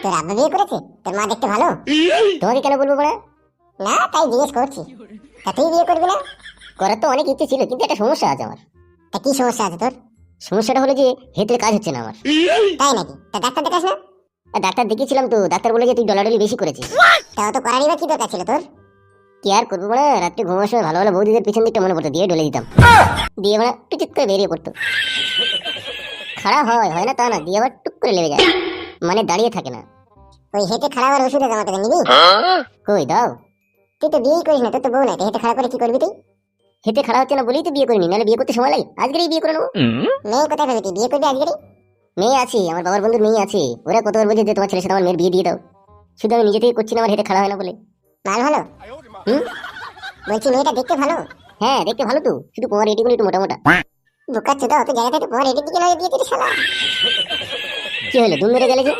তোর আব্বা বিয়ে করেছে? তোর মা দেখতে ভালো? তোমাকে কেন বলবো বড়া? না তাই জিজ্ঞেস করছি। তা তুই বিয়ে করবি না? করার তো অনেক ইচ্ছে ছিল, কিন্তু একটা সমস্যা আছে আমার। তা কি সমস্যা আছে তোর? সমস্যাটা হলো যে হেঁটে কাজ হচ্ছে না আমার। তাই নাকি? তা ডাক্তার দেখাস না? আর ডাক্তার দেখিয়েছিলাম তো, ডাক্তার বলে যে তুই ডলাডলি বেশি করেছিস। তা অত করারই বা কি দরকার ছিল তোর? কি আর করবো বড়া, রাত্রে ঘুমার সময় ভালো ভালো বৌদিদের পিছন দিকটা মনে পড়তো, দিয়ে ডলে দিতাম। দিয়ে বড়া টুচিত করে বেরিয়ে পড়তো। খাড়া হয় না তা না, দিয়ে আবার টুক করে লেগে যায়, মানে দাঁড়িয়ে থাকে না। ওই হেঁটে খারাপ আর ওষুধে আমার টাকা নিবি? কই দাও। তুই তো বিয়েই করিস না, তোর তো বউ নাই, তো হেঁটে খারাপ করে কি করবি তুই? হেঁটে খাড়া হচ্ছে না বলেই তো বিয়ে করিনি, নাহলে বিয়ে করতে সময় লাগে। আজকেরই বিয়ে করে নেবো। মেয়ে কোথায় পাবি তুই? বিয়ে করবি আজকেরই? মেয়ে আছে, আমার বাবার বন্ধুর মেয়ে আছে। ওরা কতবার বলছে যে তোমার ছেলের সাথে আমার মেয়ের বিয়ে দিয়ে দাও, শুধু আমি নিজে থেকে করছি না, আমার হেঁটে খাড়া হয় না বলে। মাল ভালো? হুম। বলছি মেয়েটা দেখতে ভালো? হ্যাঁ দেখতে ভালো তো, শুধু কোমর এটিগুলো একটু মোটা মোটা। বোকা চোদা, অত জায়গা থেকে তোমার এদিক দিকে নয় দিয়ে দিলি শালা। কি হলো, দুম মেরে গেলে যে?